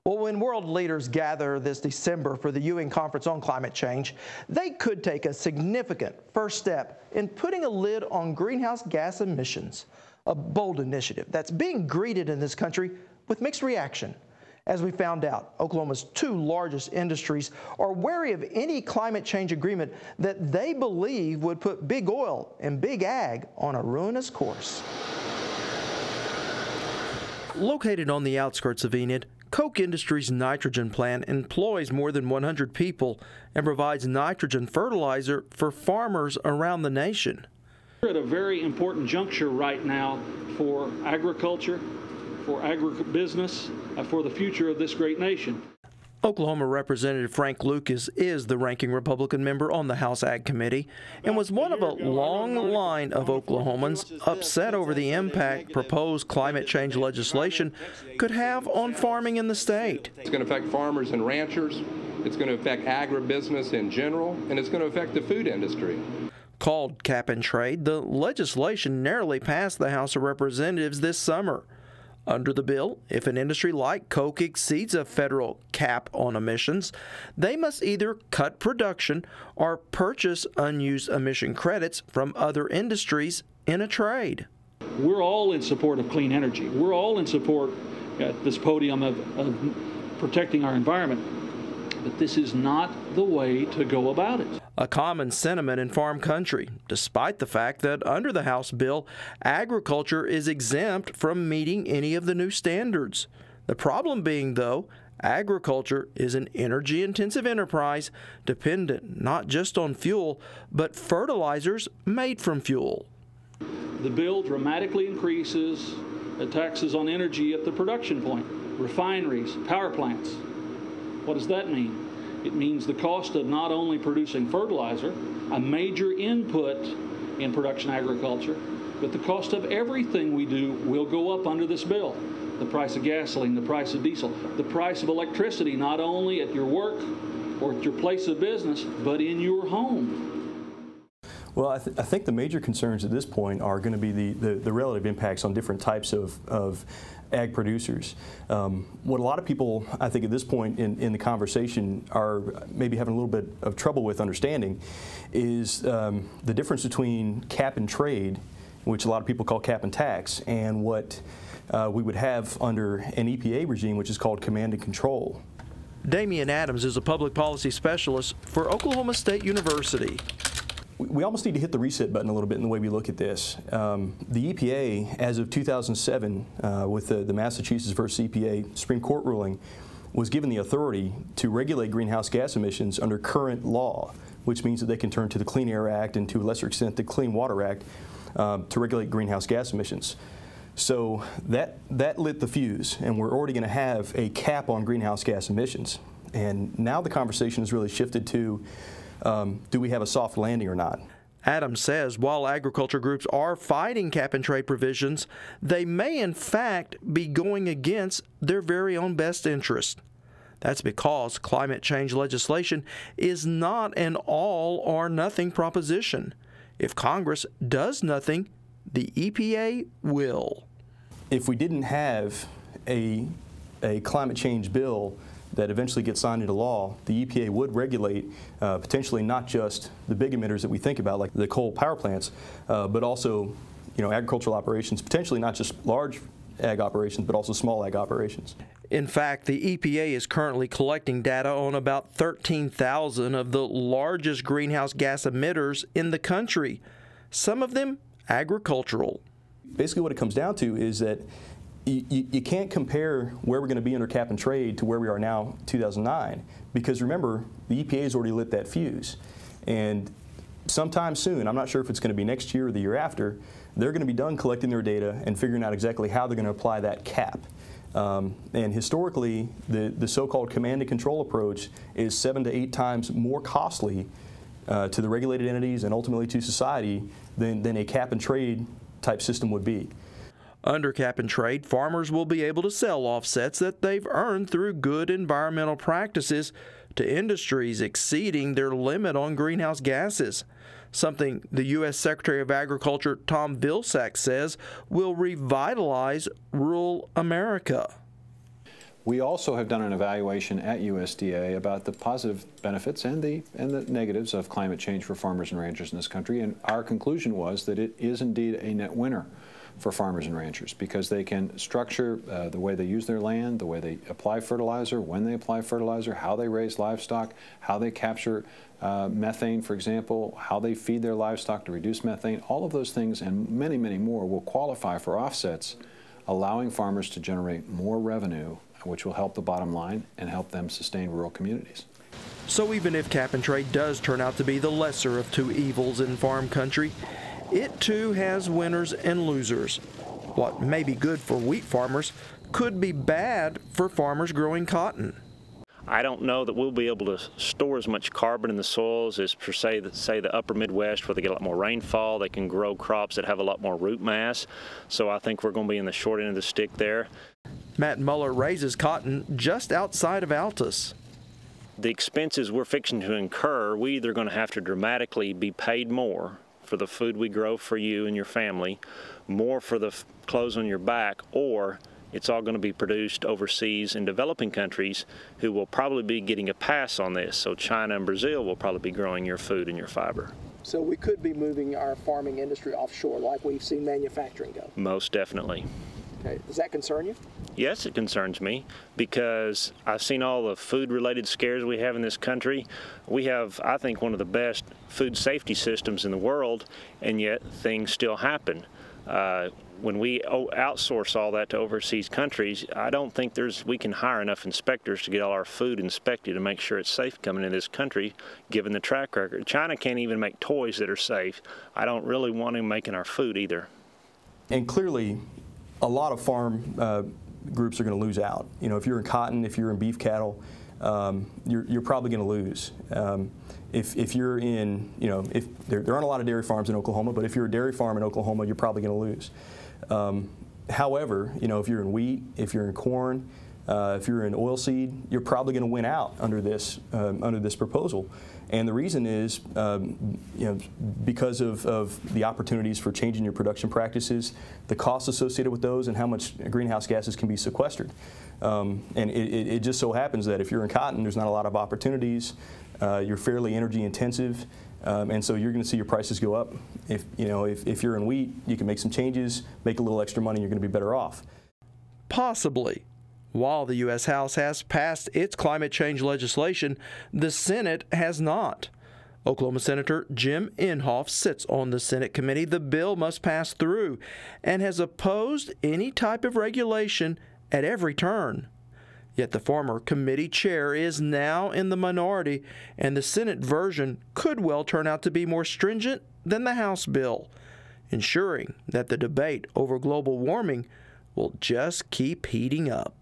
Well, when world leaders gather this December for the UN Conference on Climate Change, they could take a significant first step in putting a lid on greenhouse gas emissions, a bold initiative that's being greeted in this country with mixed reaction. As we found out, Oklahoma's two largest industries are wary of any climate change agreement that they believe would put big oil and big ag on a ruinous course. Located on the outskirts of Enid, Koch Industries' nitrogen plant employs more than 100 people and provides nitrogen fertilizer for farmers around the nation. We're at a very important juncture right now for agriculture, for agribusiness, for the future of this great nation. Oklahoma Representative Frank Lucas is the ranking Republican member on the House Ag Committee and was one of a long line of Oklahomans upset over the impact proposed climate change legislation could have on farming in the state. It's going to affect farmers and ranchers, it's going to affect agribusiness in general, and it's going to affect the food industry. Called cap and trade, the legislation narrowly passed the House of Representatives this summer. Under the bill, if an industry like Koch exceeds a federal cap on emissions, they must either cut production or purchase unused emission credits from other industries in a trade. We're all in support of clean energy. We're all in support at this podium of protecting our environment. But this is not the way to go about it. A common sentiment in farm country, despite the fact that under the House bill, agriculture is exempt from meeting any of the new standards. The problem being, though, agriculture is an energy-intensive enterprise dependent not just on fuel, but fertilizers made from fuel. The bill dramatically increases the taxes on energy at the production point, refineries, power plants. What does that mean? It means the cost of not only producing fertilizer, a major input in production agriculture, but the cost of everything we do will go up under this bill. The price of gasoline, the price of diesel, the price of electricity, not only at your work or at your place of business, but in your home. Well, I think the major concerns at this point are going to be the relative impacts on different types of ag producers. What a lot of people, I think at this point in the conversation are maybe having a little bit of trouble with understanding is the difference between cap and trade, which a lot of people call cap and tax, and what we would have under an EPA regime, which is called command and control. Damian Adams is a public policy specialist for Oklahoma State University. We almost need to hit the reset button a little bit in the way we look at this. The EPA, as of 2007, with the Massachusetts versus EPA Supreme Court ruling, was given the authority to regulate greenhouse gas emissions under current law, which means that they can turn to the Clean Air Act and to a lesser extent the Clean Water Act to regulate greenhouse gas emissions. So that lit the fuse, and we're already going to have a cap on greenhouse gas emissions. And now the conversation has really shifted to do we have a soft landing or not? Adams says while agriculture groups are fighting cap and trade provisions, they may in fact be going against their very own best interest. That's because climate change legislation is not an all or nothing proposition. If Congress does nothing, the EPA will. If we didn't have a climate change bill that eventually gets signed into law, the EPA would regulate potentially not just the big emitters that we think about, like the coal power plants, but also, agricultural operations, potentially not just large ag operations, but also small ag operations. In fact, the EPA is currently collecting data on about 13,000 of the largest greenhouse gas emitters in the country, some of them agricultural. Basically what it comes down to is that you can't compare where we're going to be under cap and trade to where we are now, 2009, because remember, the EPA has already lit that fuse. And sometime soon, I'm not sure if it's going to be next year or the year after, they're going to be done collecting their data and figuring out exactly how they're going to apply that cap. And historically, the so-called command and control approach is 7 to 8 times more costly to the regulated entities and ultimately to society than a cap and trade type system would be. Under cap and trade, farmers will be able to sell offsets that they've earned through good environmental practices to industries exceeding their limit on greenhouse gases, something the U.S. Secretary of Agriculture Tom Vilsak says will revitalize rural America. We also have done an evaluation at USDA about the positive benefits and the negatives of climate change for farmers and ranchers in this country, and our conclusion was that it is indeed a net winner for farmers and ranchers because they can structure the way they use their land, the way they apply fertilizer, when they apply fertilizer, how they raise livestock, how they capture methane, for example, how they feed their livestock to reduce methane. All of those things and many, many more will qualify for offsets, allowing farmers to generate more revenue, which will help the bottom line and help them sustain rural communities. So even if cap and trade does turn out to be the lesser of two evils in farm country, it too has winners and losers. What may be good for wheat farmers could be bad for farmers growing cotton. I don't know that we'll be able to store as much carbon in the soils as per se the upper Midwest, where they get a lot more rainfall. They can grow crops that have a lot more root mass. So I think we're going to be in the short end of the stick there. Matt Muller raises cotton just outside of Altus. The expenses we're fixing to incur, we either going to have to dramatically be paid more for the food we grow for you and your family, more for the clothes on your back, or it's all going to be produced overseas in developing countries who will probably be getting a pass on this. So China and Brazil will probably be growing your food and your fiber. So we could be moving our farming industry offshore like we've seen manufacturing go. Most definitely. Okay. Does that concern you? Yes, it concerns me because I've seen all the food-related scares we have in this country. We have, I think, one of the best food safety systems in the world, and yet things still happen. When we outsource all that to overseas countries, I don't think we can hire enough inspectors to get all our food inspected and make sure it's safe coming into this country, given the track record. China can't even make toys that are safe. I don't really want them making our food either. And clearly, a lot of farm groups are going to lose out. You know, if you're in cotton, if you're in beef cattle, you're probably going to lose. If you're in, you know, if there aren't a lot of dairy farms in Oklahoma, but if you're a dairy farm in Oklahoma, you're probably going to lose. However, you know, if you're in wheat, if you're in corn, if you're in oilseed, you're probably going to win out under this proposal. And the reason is, you know, because of the opportunities for changing your production practices, the costs associated with those, and how much greenhouse gases can be sequestered. And it just so happens that if you're in cotton, there's not a lot of opportunities. You're fairly energy intensive, and so you're going to see your prices go up. If you're in wheat, you can make some changes, make a little extra money, and you're going to be better off. Possibly. While the U.S. House has passed its climate change legislation, the Senate has not. Oklahoma Senator Jim Inhofe sits on the Senate committee the bill must pass through and has opposed any type of regulation at every turn. Yet the former committee chair is now in the minority, and the Senate version could well turn out to be more stringent than the House bill, ensuring that the debate over global warming will just keep heating up.